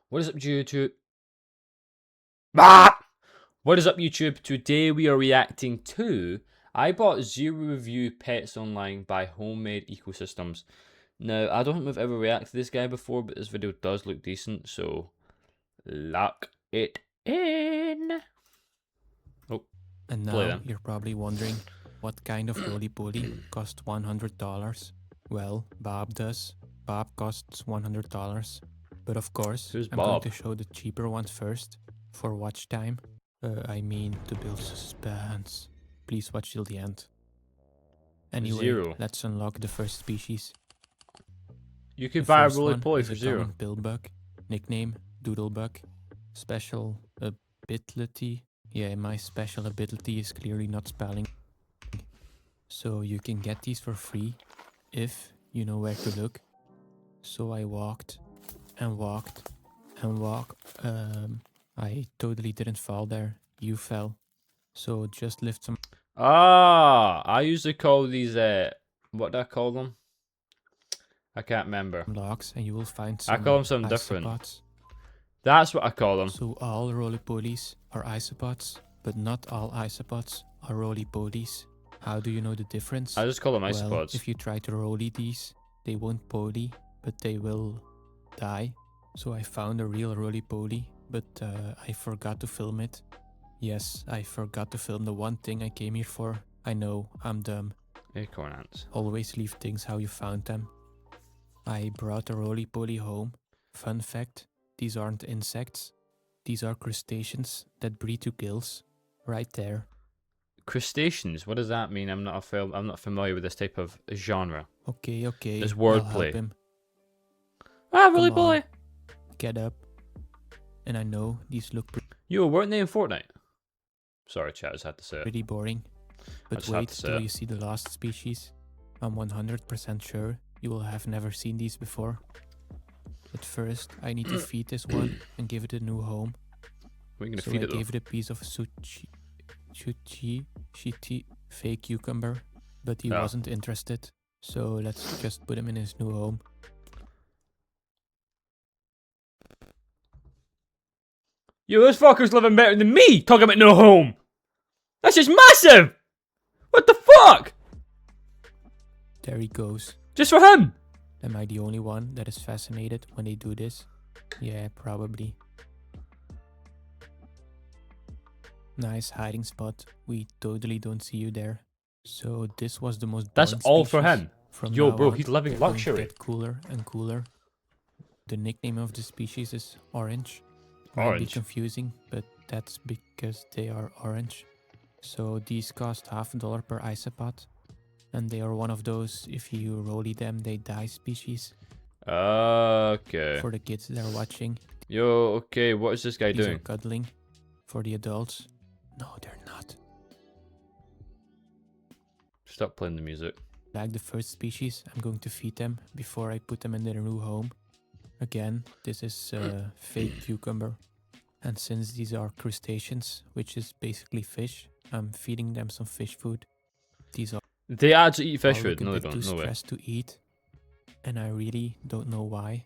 What is up, YouTube? Ah! What is up, YouTube? Today we are reacting to I bought Zero Review Pets Online by Homemade Ecosystems. Now, I don't think we've ever reacted to this guy before, but this video does look decent, so lock it in. Oh, And play now then. you're probably wondering what kind of roly-poly cost $100? Well, Bob does. Bob costs $100. But of course, Who's I'm going Bob? to show the cheaper ones first for watch time. I mean, to build suspense. Please watch till the end. Anyway, Zero. let's unlock the first species. You could The buy a first roly one poly is for a zero. common pillbug, nickname Doodlebug. Special ability. Yeah, my special ability is clearly not spelling. So you can get these for free if you know where to look. So I walked and walked and walked. I totally didn't fall there. You fell. So just lift some Ah, I usually call these, what do I call them? I can't remember. logs and you will find I some call them something different. isopods. That's what I call them. So all roly-polies are isopods, but not all isopods are roly-polies. How do you know the difference? I just call them Well, isopods. if you try to roly these, they won't poly, but they will die. So I found a real roly-poly, but I forgot to film it. Yes, I forgot to film the one thing I came here for. I know, I'm dumb. Acorn ants. Always leave things how you found them. I brought a roly-poly home. Fun fact, these aren't insects. These are crustaceans that breed to gills. Right there. Crustaceans. What does that mean? I'm not familiar with this type of genre. Okay, This I'll help wordplay. him. Ah, really, Come on. boy. Get up. And I know these look Yo, weren't they in Fortnite? Sorry, chat. I just had to say it. pretty boring. But just have wait to say till it. you see the last species. I'm 100% sure you will have never seen these before. But first, I need to feed this one and give it a new home. We're gonna So feed I it though. gave it a piece of shitty fake cucumber, but he No. wasn't interested. So let's just put him in his new home. Yo, this fucker's living better than me. Talking about no home. That's just massive. What the fuck? There he goes. Just for him. Am I the only one that is fascinated when they do this? Yeah, probably. Nice hiding spot. We totally don't see you there. So this was the most That's boring all for species. him. From Yo, now bro, on, he's living they're going to luxury. get cooler and cooler. The nickname of the species is Orange. Might be Orange. confusing, but that's because they are orange. So these cost $50 per isopod. And they are one of those, if you roly them, they die species. Okay. For the kids that are watching, Yo, okay, what is this guy these are doing? cuddling. For the adults, no, they're not. Stop playing the music. Like the first species, I'm going to feed them before I put them in their new home. Again, this is fake cucumber. And since these are crustaceans, which is basically fish, I'm feeding them some fish food. These are They actually eat fish all food. look a No, they bit don't. too No way. stressed to eat. And I really don't know why.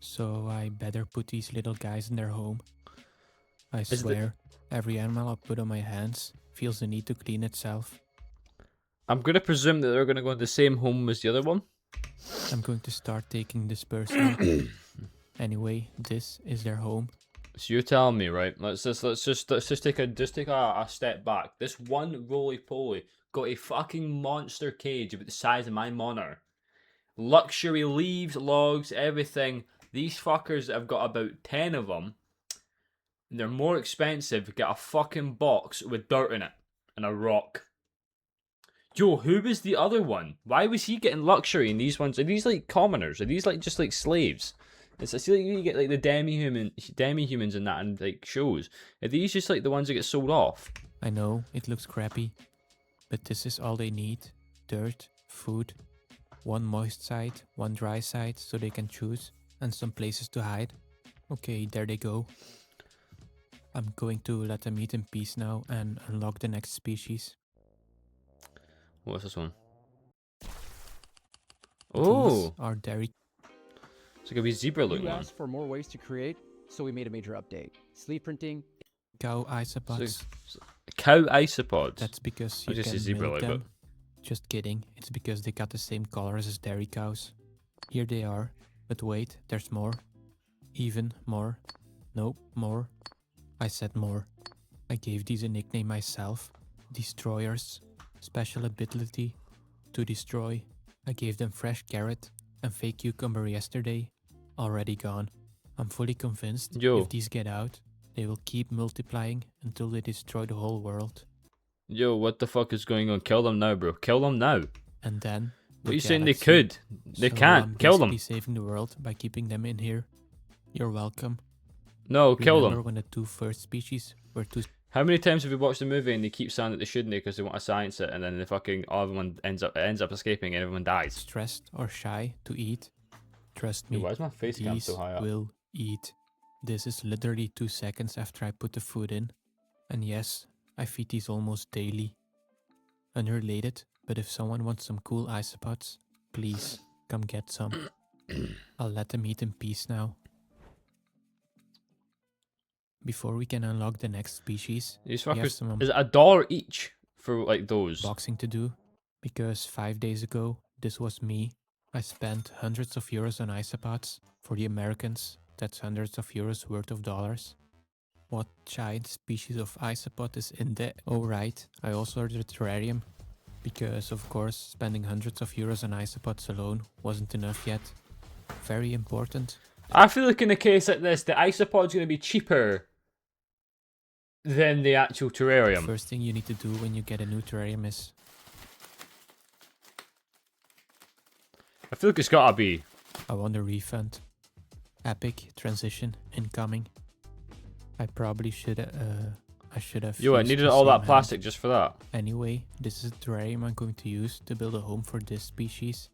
So I better put these little guys in their home. I swear, every animal I put on my hands feels the need to clean itself. I'm gonna presume that they're gonna go in the same home as the other one. I'm going to start taking this personal. Anyway, this is their home. So you're telling me, right? Let's just take a step back. This one roly poly got a fucking monster cage about the size of my monitor. Luxury leaves, logs, everything. These fuckers have got about 10 of them. And they're more expensive. Get a fucking box with dirt in it and a rock. Yo, who was the other one? Why was he getting luxury and these ones? Are these like commoners? Are these like just like slaves? I see like you get like the demi-humans in that and like shows. Are these just like the ones that get sold off? I know, it looks crappy, but this is all they need. Dirt, food, one moist side, one dry side so they can choose, and some places to hide. Okay, there they go. I'm going to let them eat in peace now and unlock the next species. What's this one? These Oh, are dairy. It's like a wee zebra You looking one. asked for more ways to create, so we made a major update. Sleeve printing. Cow isopods. Cow isopods. That's because I you just say can zebra milk like, them. Just kidding. It's because they got the same colors as dairy cows. Here they are. But wait, there's more. Even more. Nope, more. I said more. I gave these a nickname myself. Destroyers. Special ability to destroy. I gave them fresh carrot and fake cucumber yesterday. Already gone. I'm fully convinced Yo. if these get out, they will keep multiplying until they destroy the whole world. Yo, what the fuck is going on? Kill them now, bro. Kill them now. And then What the are you saying they galaxy. could? They So can't. I'm Kill them. basically saving the world by keeping them in here. You're welcome. No, kill Remember them. when the two first species were too How many times have we watched the movie and they keep saying that they shouldn't because they want to science it, and then the fucking everyone ends up escaping and everyone dies? stressed or shy to eat? Trust Yo, me, why is my face cam these so high up? will eat. This is literally 2 seconds after I put the food in. And yes, I feed these almost daily. Unrelated, but if someone wants some cool isopods, please come get some. I'll let them eat in peace now. Before we can unlock the next species, These we have fuckers. some Is it $1 each for like those? boxing to do. Because 5 days ago, this was me. I spent hundreds of euros on isopods. For the Americans, that's hundreds of euros worth of dollars. What giant species of isopod is in there? Oh right, I also ordered a terrarium. Because of course, spending hundreds of euros on isopods alone wasn't enough yet. Very important. I feel like in a case like this, the isopod's going to be cheaper than the actual terrarium. First thing you need to do when you get a new terrarium is I feel like it's got to be. I want a refund. Epic transition incoming. I probably should have. Yo, I used needed the all same that hand. plastic just for that. Anyway, this is a terrarium I'm going to use to build a home for this species.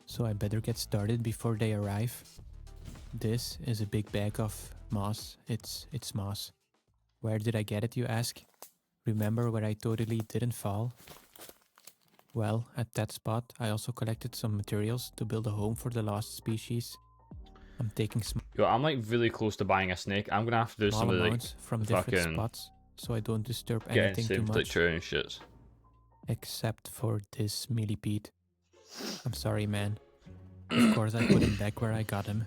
So I better get started before they arrive. This is a big bag of moss. It's moss. Where did I get it, you ask? Remember where I totally didn't fall? Well, at that spot I also collected some materials to build a home for the lost species. I'm taking Yo, I'm like really close to buying a snake. I'm gonna have to do small some of the like amounts from different fucking spots so I don't disturb getting anything too saved like much. terrarium shits. Except for this millipede. I'm sorry, man. Of course, I put him back where I got him.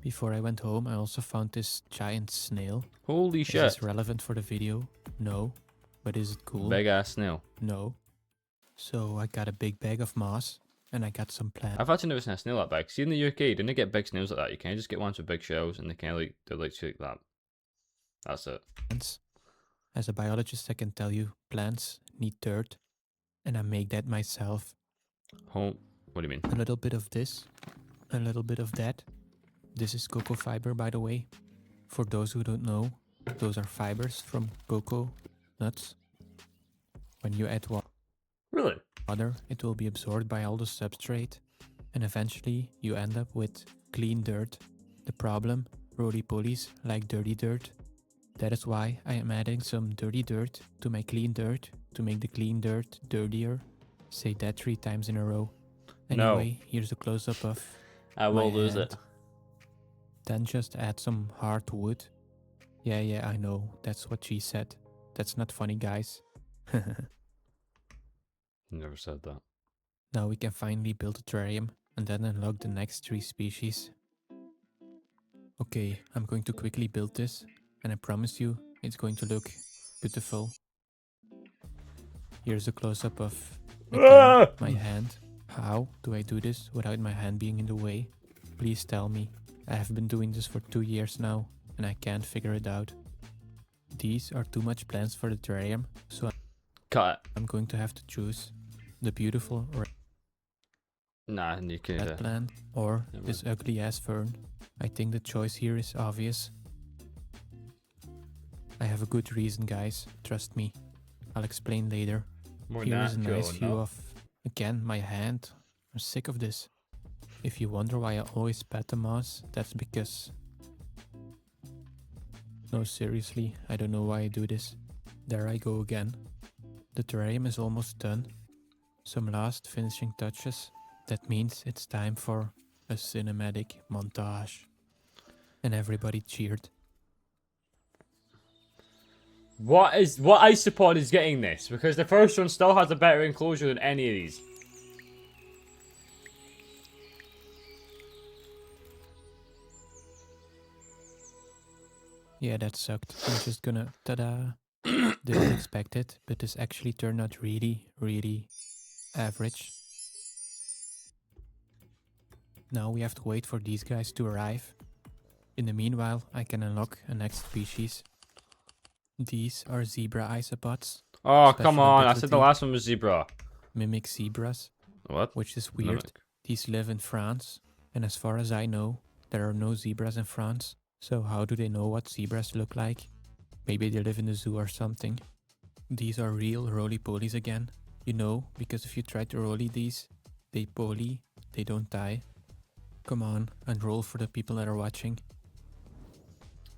Before I went home, I also found this giant snail. Holy Is shit! this relevant for the video? No. But is it cool? Big ass snail. No. So I got a big bag of moss, and I got some plants. I've actually never seen a snail that big. See in the UK, didn't they get big snails like that? You can just get ones with big shells, and they kind of like they're like that. That's it. As a biologist, I can tell you, plants need dirt, and I make that myself. Home. What do you mean? A little bit of this, a little bit of that. This is cocoa fiber, by the way. For those who don't know, those are fibers from cocoa nuts. When you add Really? water, it will be absorbed by all the substrate, and eventually you end up with clean dirt. The problem, roly-polies like dirty dirt. That is why I am adding some dirty dirt to my clean dirt to make the clean dirt dirtier. Say that 3 times in a row. No. Anyway, here's a close-up of I will my lose hand. it. Then just add some hard wood. Yeah, I know. That's what she said. That's not funny, guys. Never said that. Now we can finally build a terrarium and then unlock the next 3 species. Okay, I'm going to quickly build this, and I promise you it's going to look beautiful. Here's a close-up of again, my hand. How do I do this without my hand being in the way? Please tell me. I have been doing this for 2 years now, and I can't figure it out. These are too much plants for the terrarium, so Cut I'm going to have to choose the beautiful it. Nah, you can. red plant or Never this ugly ass fern. I think the choice here is obvious. I have a good reason, guys. Trust me. I'll explain later. More Here is a natural, nice view no? of, again, my hand. I'm sick of this. If you wonder why I always pat the moss, that's because... No, seriously, I don't know why I do this. There I go again. The terrarium is almost done. Some last finishing touches. That means it's time for a cinematic montage. And everybody cheered. What isopod is getting this? Because the first one still has a better enclosure than any of these. Yeah, that sucked. I'm just gonna ta-da. Didn't expect it, but this actually turned out really, really average. Now we have to wait for these guys to arrive. In the meanwhile, I can unlock a next species. These are zebra isopods. Oh, come Special on. I said the ability. last one was zebra. Mimic zebras, What? which is weird. Mimic. These live in France, and as far as I know, there are no zebras in France. So how do they know what zebras look like? Maybe they live in the zoo or something. These are real roly-polies again. You know, because if you try to roly these, they poly, they don't die. Come on, and roll for the people that are watching.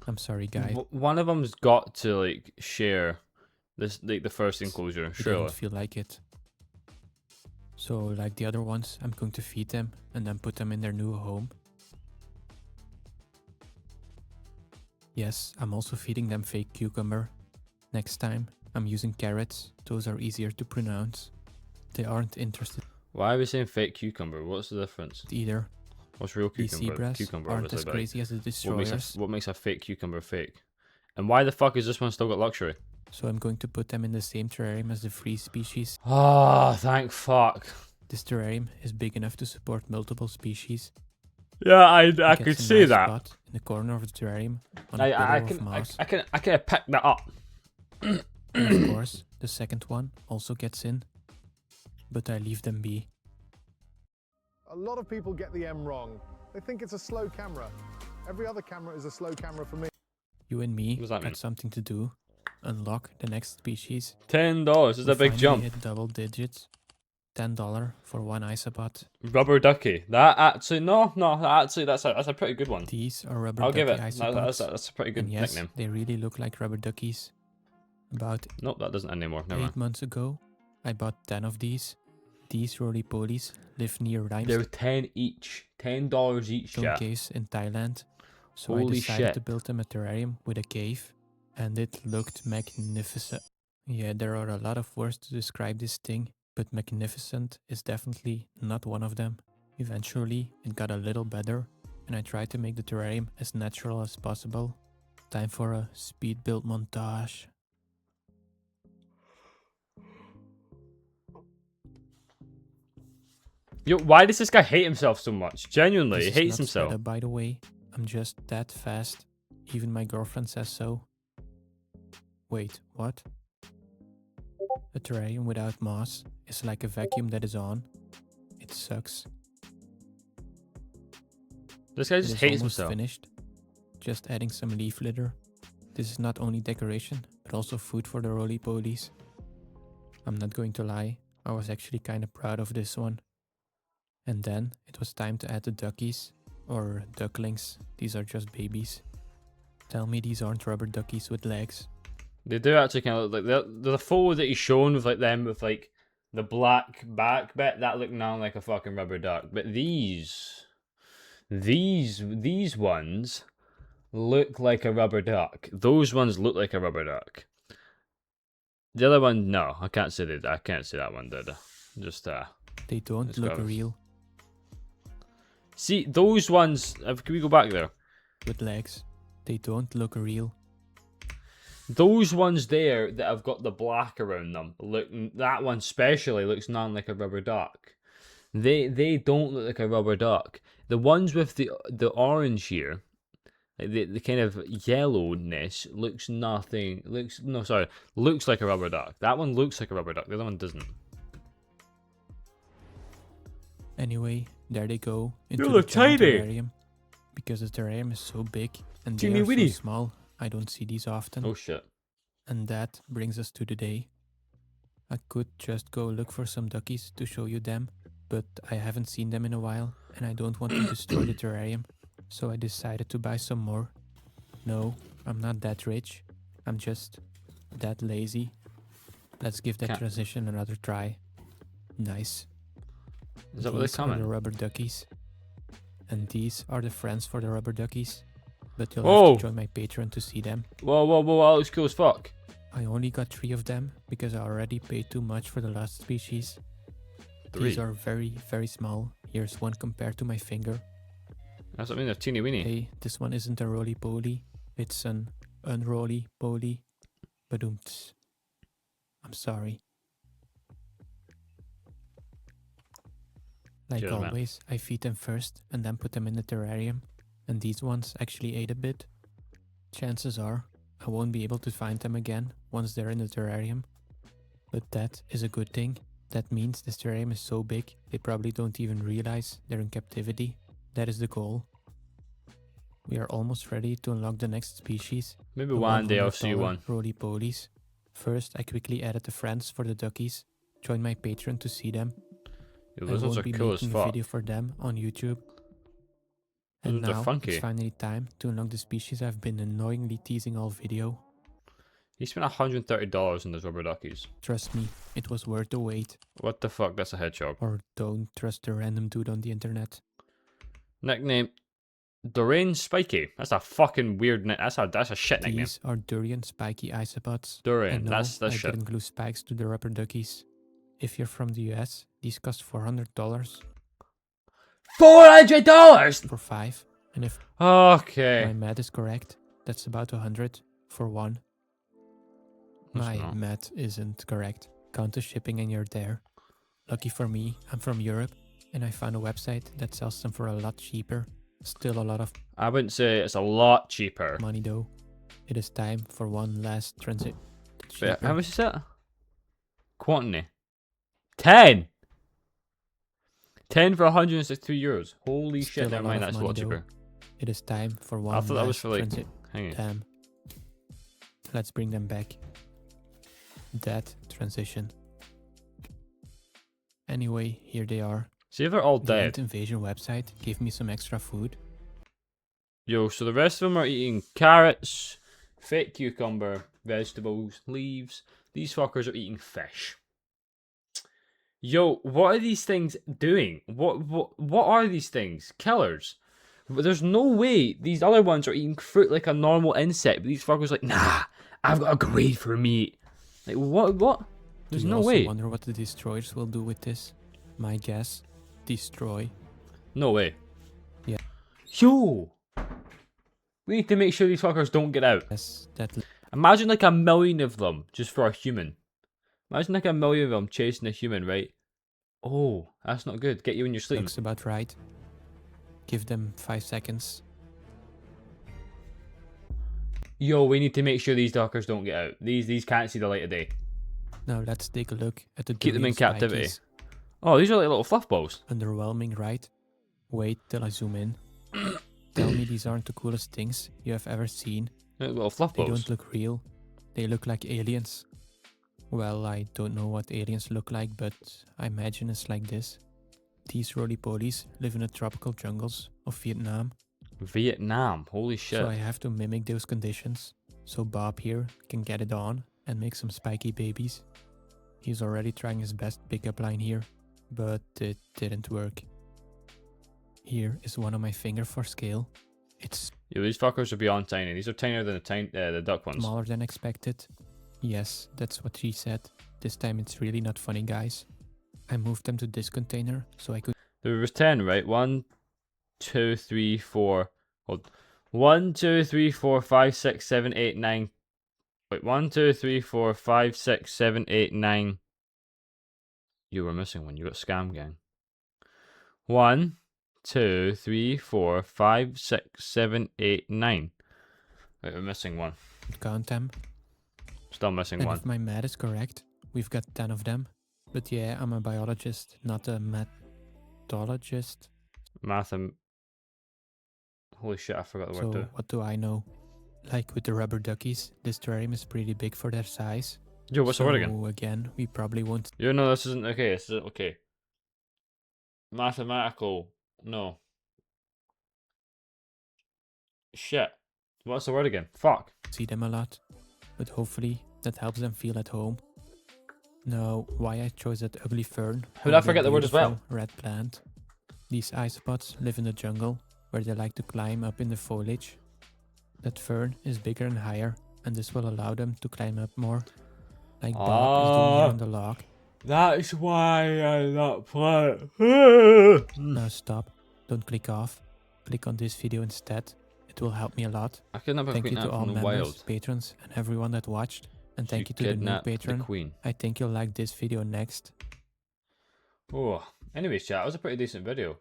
I'm sorry, guy. One of them's got to, like, share this, like, the first enclosure, It surely. doesn't feel like it. So, like the other ones, I'm going to feed them and then put them in their new home. Yes, I'm also feeding them fake cucumber. Next time, I'm using carrots. Those are easier to pronounce. They aren't interested Why are we saying fake cucumber? What's the difference? either. What's real These cucumber? zebras Cucumber, aren't obviously, as but crazy as the destroyers. what makes a fake cucumber fake? And why the fuck is this one still got luxury? So I'm going to put them in the same terrarium as the free species. Ah, thank fuck. This terrarium is big enough to support multiple species. Yeah, I It could gets a see nice that. spot in the corner of the terrarium on a I pillar of moss. can have picked that up. And of course, the second one also gets in, but I leave them be. A lot of people get the M wrong. They think it's a slow camera. Every other camera is a slow camera for me. You and me What does that mean? got something to do. Unlock the next species. $10 this is We a big finally jump. hit double digits. $10 for one isopod. Rubber ducky. That actually that's a pretty good one. These are rubber I'll ducky give it. isopods. That's a pretty good And yes, nickname. they really look like rubber duckies. About Nope, that doesn't anymore. Never 8 mind. months ago, I bought 10 of these. These roly-polies live near They're limestone 10 each. $10 each, yeah. caves in Thailand. So I Holy decided shit. to build them a terrarium with a cave, and it looked magnificent. Yeah, there are a lot of words to describe this thing, but magnificent is definitely not one of them. Eventually, it got a little better, and I tried to make the terrarium as natural as possible. Time for a speed build montage. Yo, why does this guy hate himself so much? Genuinely, he This is hates not sped himself. up, by the way, I'm just that fast. Even my girlfriend says so. Wait, what? A terrarium without moss is like a vacuum that is on. It sucks. This guy It just is hates almost himself. finished. Just adding some leaf litter. This is not only decoration, but also food for the roly-polies. I'm not going to lie, I was actually kinda proud of this one. And then it was time to add the duckies, or ducklings. These are just babies. Tell me these aren't rubber duckies with legs. They do actually kind of look like the photo that he's shown with like them with like the black back bit that look now like a fucking rubber duck. But these ones look like a rubber duck. Those ones look like a rubber duck. The other one, no, I can't say that. I can't say that one did. Just They don't Let's look go. real see those ones. Can we go back there? with legs. They don't look real. Those ones there that have got the black around them look. That one especially looks none like a rubber duck. They don't look like a rubber duck. The ones with the orange here, like the kind of yellowness, looks nothing. Looks like a rubber duck. That one looks like a rubber duck. The other one doesn't. Anyway, there they go into They the look giant tiny. terrarium. Because the terrarium is so big and they Teeny are weeny. so small, I don't see these often. Oh shit. And that brings us to the day. I could just go look for some duckies to show you them, but I haven't seen them in a while and I don't want to destroy the terrarium, so I decided to buy some more. No, I'm not that rich. I'm just that lazy. Let's give that Can't- transition another try. Nice. Is that what they're These are the coming? rubber duckies. And these are the friends for the rubber duckies. But you'll Whoa. have to join my Patreon to see them. Whoa, whoa, whoa, that looks cool as fuck. I only got 3 of them because I already paid too much for the last species. 3. These are very, very small. Here's one compared to my finger. That's what I mean, they're teeny weeny. Hey, this one isn't a roly-poly. It's an unroly-poly. Badoomts. I'm sorry. Like Cheers, man. always, I feed them first and then put them in the terrarium. And these ones actually ate a bit. Chances are, I won't be able to find them again once they're in the terrarium. But that is a good thing. That means this terrarium is so big, they probably don't even realize they're in captivity. That is the goal. We are almost ready to unlock the next species. Maybe the one day I'll see $100 one. Roly-polies. First, I quickly added the friends for the duckies. Join my Patreon to see them. Yo, I those ones won't are be cool as making a fuck. video for them on YouTube. And Those are now funky. it's finally time to unlock the species I've been annoyingly teasing all video. He spent $130 on those rubber duckies. Trust me, it was worth the wait. What the fuck? That's a hedgehog. Or don't trust the random dude on the internet. Nickname Doreen Spiky. That's a fucking weird name. That's a shit nickname. These are durian spiky isopods. Doreen, And no, that's I shit. didn't glue spikes to the rubber duckies. If you're from the US, these cost $400 $400. for 5. And if Okay. my math is correct, that's about 100 for 1. That's My not. math isn't correct. Count the shipping and you're there. Lucky for me, I'm from Europe and I found a website that sells them for a lot cheaper. Still a lot of I wouldn't say it's a lot cheaper. money though. It is time for one last transit. Wait, how much is that? Quantity. 10. 10 for 163 euros. Holy Still shit! a Never lot mind, of that's a lot money, though. cheaper. It is time for one I thought that was last for like. transit. Hang on. Damn. Let's bring them back. That transition. Anyway, here they are. See if they're all The Ant dead. Invasion website gave me some extra food. Yo, so the rest of them are eating carrots, fake cucumber, vegetables, leaves. These fuckers are eating fish. Yo, what are these things doing? What are these things? Killers. There's no way these other ones are eating fruit like a normal insect, but these fuckers are like, nah, I've got a grade for meat. Like, what? There's Do you no also way. wonder what the destroyers will do with this? My guess, destroy. No way. Yeah. Yo! We need to make sure these fuckers don't get out. Yes, that Imagine like a million of them just for a human. Imagine like a million of them chasing a human, right? Oh, that's not good. Get you in your sleep. looks about right. Give them 5 seconds. Yo, we need to make sure these duckers don't get out. These can't see the light of day. Now let's take a look at the Keep them in durian captivity. spikies. Oh, these are like little fluff balls. Underwhelming, right? Wait till I zoom in. Tell me these aren't the coolest things you have ever seen. They're little fluff They balls. don't look real. They look like aliens. Well, I don't know what aliens look like, but I imagine it's like this. These roly-polies live in the tropical jungles of Vietnam, Vietnam. Holy shit. so I have to mimic those conditions. So Bob here can get it on and make some spiky babies. He's already trying his best pickup line here, but it didn't work. Here is one on my finger for scale. It's Yo, these fuckers are beyond tiny. These are tinier than the duck ones. smaller than expected. Yes, that's what she said. This time it's really not funny, guys. I moved them to this container so I could There was 10, right? 1, 2, 3, 4. Hold. 1, 2, 3, 4, 5, 6, 7, 8, 9. Wait, 1, 2, 3, 4, 5, 6, 7, 8, 9. You were missing one. You got scam gang. 1, 2, 3, 4, 5, 6, 7, 8, 9. Wait, we're missing one. count them. Still missing And one. if my math is correct, we've got 10 of them. But yeah, I'm a biologist, not a mathologist. Holy shit, I forgot the So word too. what do I know? Like with the rubber duckies, this terrarium is pretty big for their size. Yo, what's the word again? So again, we probably won't. Yo, no, this isn't okay. This isn't okay. Mathematical. No. Shit. What's the word again? Fuck. See them a lot, but hopefully that helps them feel at home. Now, why I chose that ugly fern? How did I over forget the word as well? beautiful red plant? These isopods live in the jungle, where they like to climb up in the foliage. That fern is bigger and higher, and this will allow them to climb up more, like Bob is doing here on the log. That's why I'm not playing. Now stop, don't click off, click on this video instead, it will help me a lot. I kidnapped a Thank you queen to all from the members, wild. patrons, and everyone that watched, and thank She you to the new kidnapped patron. the queen. I think you'll like this video next. Oh, anyways, chat, it was a pretty decent video.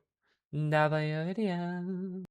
Another video.